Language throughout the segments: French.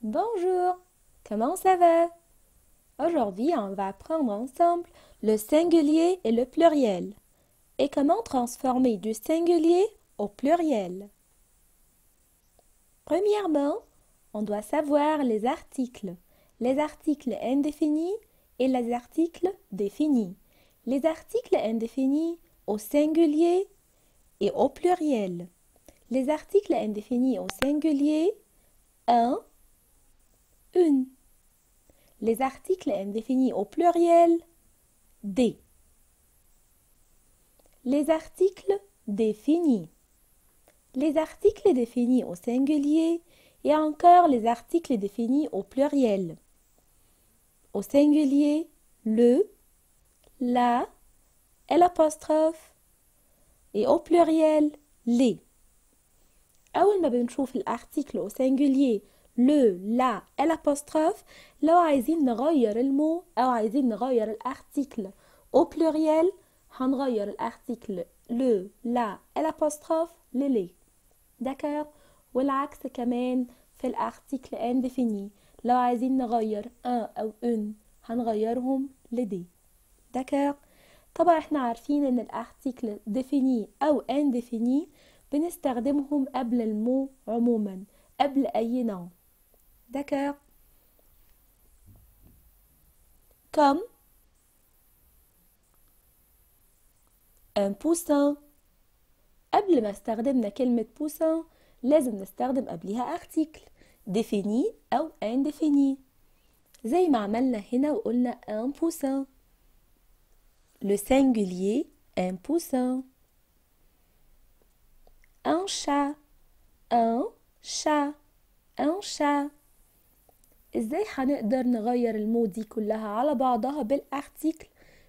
Bonjour, comment ça va? Aujourd'hui, on va apprendre ensemble le singulier et le pluriel et comment transformer du singulier au pluriel. Premièrement, on doit savoir les articles indéfinis et les articles définis. Les articles indéfinis au singulier et au pluriel. Les articles indéfinis au singulier, un, une. Les articles indéfinis au pluriel, des. Les articles définis. Les articles définis au singulier et encore les articles définis au pluriel. Au singulier, le, la, l'apostrophe et au pluriel, les. أول ما بنشوف الارتيكل au singulier le, la, l'apostrophe لو عايزين نغير المو أو عايزين نغير الارتيكل au pluriel هنغير الارتيكل le, la, l'apostrophe للي. d'accord. والعكس كمان في الارتيكل indéfini لو عايزين نغير un أو une هنغيرهم لدي. d'accord. طبعا احنا عارفين ان الارتيكل défini أو indéfini بنستخدمهم قبل المو عموما قبل أي نوع. d'accord. comme un poussin. قبل ما استخدمنا كلمة poussin لازم نستخدم قبلها article défini أو indéfini زي ما عملنا هنا وقلنا un poussin. le singulier un poussin. un chat un chat un chat. ازاي هنقدر نغير المو دي كلها على بعضها بالارتيكل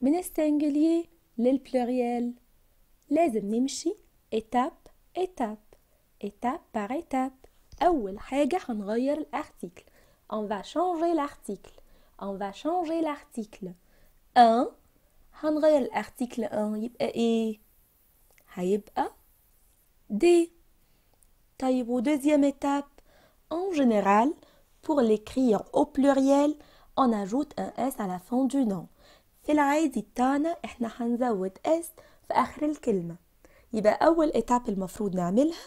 من السنجلير للبلوريال؟ لازم نمشي étape étape étape par étape. أول حاجة هنغير الارتيكل. on va changer l'article. on va changer l'article. un هنغير الارتيكل un يبقى ايه؟ هيبقى des. طيب و deuxième étape en général pour l'écrire au pluriel on ajoute un S à la fin du nom. في العادي بتاعنا احنا هنزود S في آخر الكلمة. يبقى أول إتاب المفروض نعملها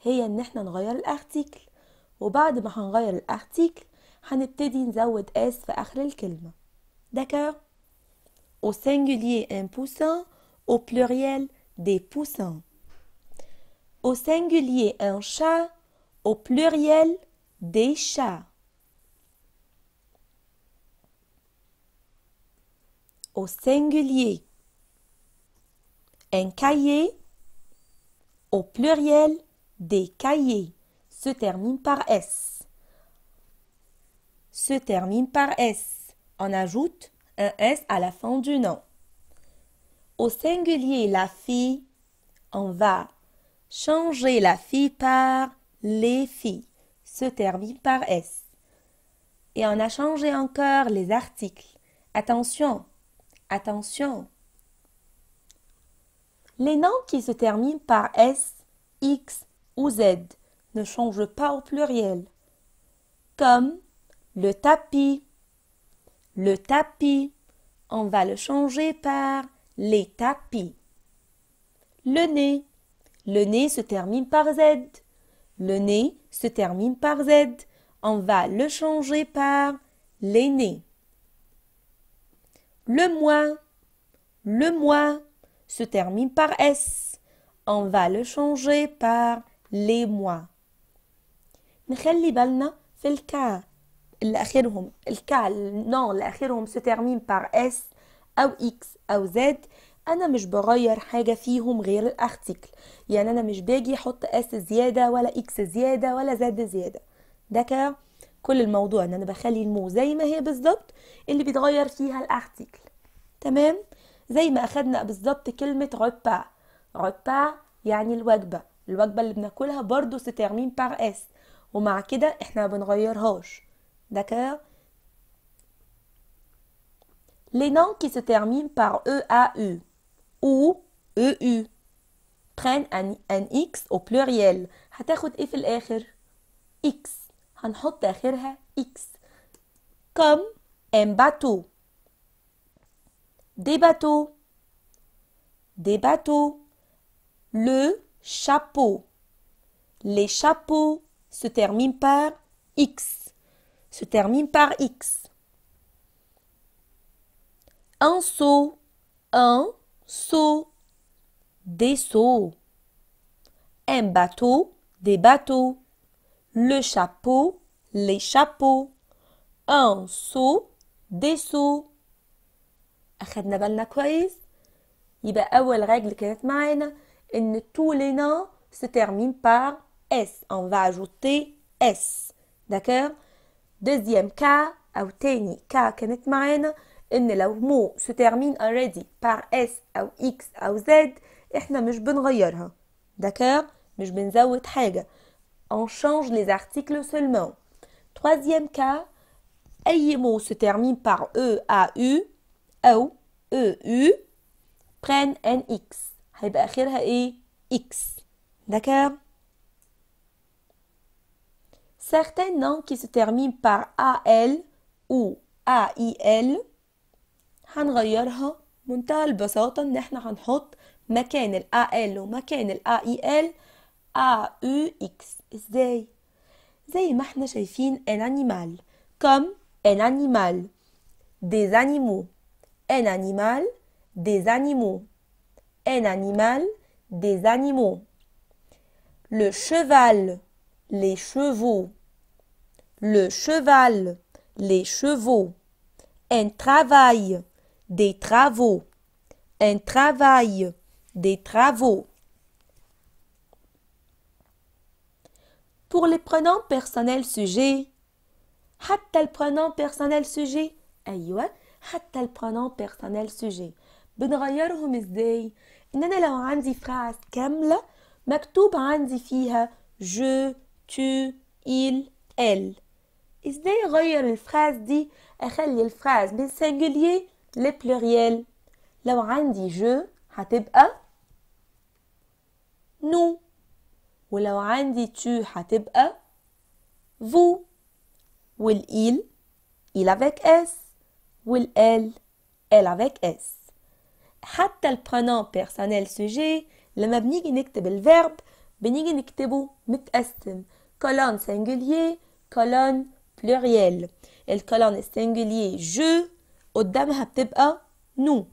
هي إن احنا نغير الارتيكل وبعد ما هنغير الارتيكل هنبتدي نزود S في آخر الكلمة. d'accord. au singulier un poussin, au pluriel des poussins. au singulier un chat, au pluriel des chats. au singulier un cahier, au pluriel des cahiers, se termine par S. se termine par S. On ajoute un S à la fin du nom. au singulier la fille, on va changer la fille par les filles, se termine par S. Et on a changé encore les articles. Attention, attention. Les noms qui se terminent par S, X ou Z ne changent pas au pluriel. Comme le tapis. Le tapis, on va le changer par les tapis. Le nez. Le nez se termine par Z. Le nez se termine par Z. On va le changer par les nez. Le mois. Le mois se termine par S. On va le changer par les mois. نخلي بالنا في الكا اللي آخرهم الكا النون اللي آخرهم se termine par S أو X أو Z. أنا مش بغير حاجة فيهم غير الارتيكل. يعني أنا مش باجي أحط S زيادة ولا X زيادة ولا Z زيادة. d'accord. كل الموضوع إن أنا بخلي المو زي ما هي بالظبط اللي بيتغير فيها الارتيكل. تمام. زي ما أخدنا بالظبط كلمة repas. repas يعني الوجبة. الوجبة اللي بناكلها برضو se termine par S ومع كده احنا ما بنغيرهاش. d'accord. les noms qui se terminent par EAU ou EU prennent un X au pluriel. هتاخد ايه في الآخر؟ X. هنحط آخرها X. Comme un bateau. Des bateaux. Des bateaux. Le chapeau. Les chapeaux se terminent par X. Se terminent par X. Un seau. Un seau. Des seaux. Un bateau. Des bateaux. Le chapeau. Les chapeaux. Un seau. Des seaux. أخدنا بالنا كويس؟ يبقى أول رègle كانت معانا إن tous les noms se terminent par S. On va ajouter S. D'accord? Deuxième cas أو تاني cas كانت معانا إن لو mot se termine already par S أو X أو Z إحنا مش بنغيرها. D'accord? مش بنزود حاجة. On change les articles seulement. Troisième cas, أي mot se termine par E, A, U أو E, U prennent un X. هيبقى آخرها إيه؟ X. D'accord? Certains noms qui se terminent par AL ou AIL هنغيرها منتهى البساطة إن إحنا هنحط مكان ال AL ومكان ال AIL AUX. إزاي؟ زي ما إحنا شايفين un animal comme un animal, des animaux, un animal, des animaux, un animal, des animaux. Le cheval, les chevaux, le cheval, les chevaux. Un travail, des travaux, un travail, des travaux. Pour les pronoms personnels sujets, حتى البرونون personnel sujet. أيوة حتى البرونون personnel sujet. بنغيرهم ازاي؟ إن أنا لو عندي فراز كاملة مكتوب عندي فيها je, tu, il, elle. ازاي أغير الفراز دي؟ أخلي الفراز من singulier لpluriel. لو عندي je هتبقى nous. ولو عندي tu هتبقى vous. والإل il avec S والelle elle avec S. حتى البرونون personnel sujet لما بنيجي نكتب الفيرب بنيجي نكتبه متقسم colonne singulier colonne pluriel. الكولون singulier je قدامها بتبقى nous.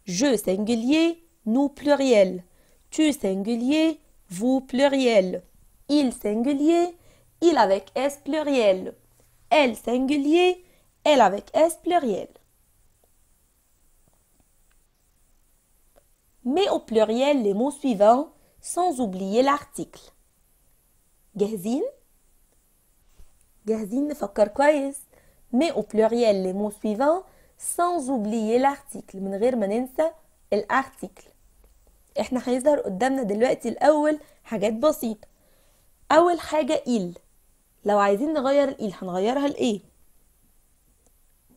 je singulier nous pluriel. tu singulier vous pluriel. il singulier il avec S pluriel. elle singulier, elle avec S pluriel. Mets au pluriel les mots suivants sans oublier l'article. جاهزين؟ جاهزين نفكر كويس. Mets au pluriel les mots suivants sans oublier l'article من غير ما ننسى الارتيكل. احنا هيظهر قدامنا دلوقتي الأول حاجات بسيطة. أول حاجة il. لو عايزين نغير الإل هنغيرها لإيه؟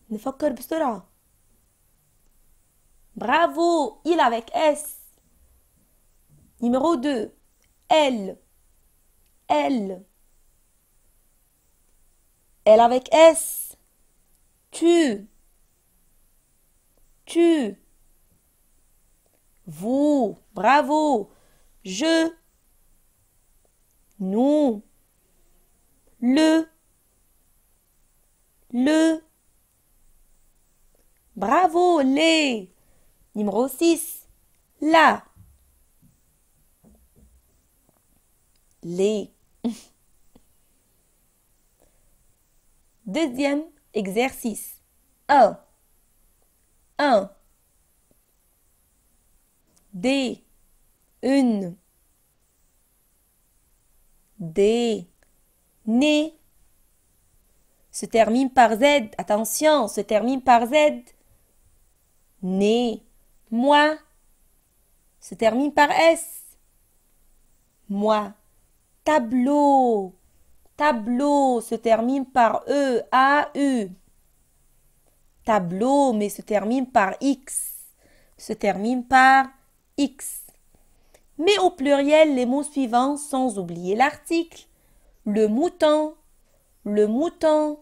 نفكر بسرعة. Bravo, il avec S. Numéro 2. Elle. Elle. Elle avec S. Tu. Tu. Vous. Bravo. Je. Nous. Le. Bravo, les. Numéro 6. La. Les. Deuxième exercice. 1. Des. Une. Des. Né. Se termine par Z. Attention, se termine par Z. Né. Moi. Se termine par S. Moi. Tableau. Tableau se termine par E, A, U. Tableau, mais se termine par X. Se termine par X. Mets au pluriel les mots suivants sans oublier l'article. Le mouton, le mouton.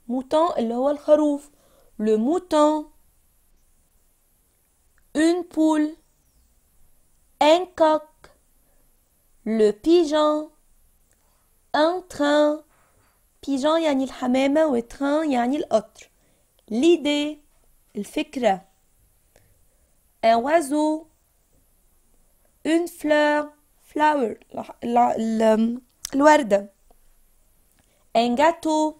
mouton اللي هو الخروف. le mouton. une poule. un coq. le pigeon. un train. pigeon يعني الحمامة و train يعني القطر. l'idée الفكرة. un oiseau. une fleur. flower الوردة. un gâteau.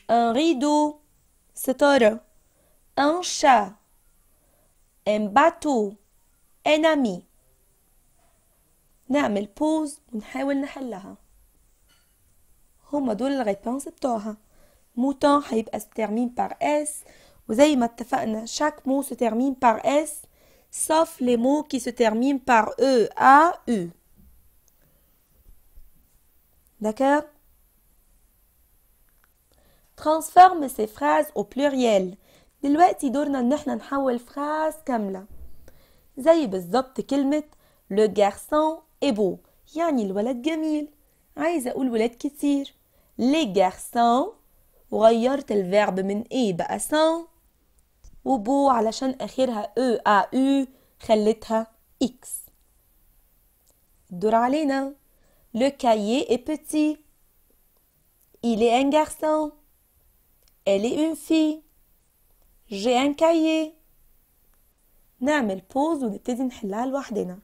un rideau. ستارة. un chat. un bateau. un ami. نعمل بوز ونحاول نحلها. هما دول الريبونس بتوعها. mouton هيبقى se termine par S وزي ما اتفقنا chaque mot se termine par S sauf les mots qui se terminent par E, A, U. D'accord? Transforme ces phrases au pluriel. دلوقتي دورنا ان احنا نحول فراز كاملة. زي بالظبط كلمة le garçon est beau يعني الولد جميل. عايزة اقول ولاد كتير. les garçons وغيرت الفيرب من ايه بقى سان وبو علشان اخرها او ا او خليتها اكس. الدور علينا. le cahier est petit. il est un garçon. elle est une fille. j'ai un cahier. نعمل بوز ونبتدي نحلها لوحدنا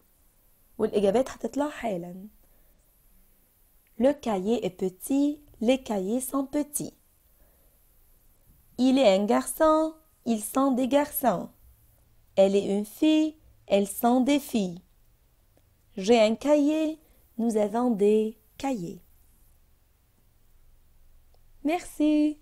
والاجابات هتطلع حالا. le cahier est petit. les cahiers sont petits. il est un garçon. ils sont des garçons. elle est une fille. elles sont des filles. j'ai un cahier. nous avons des cahiers. Merci.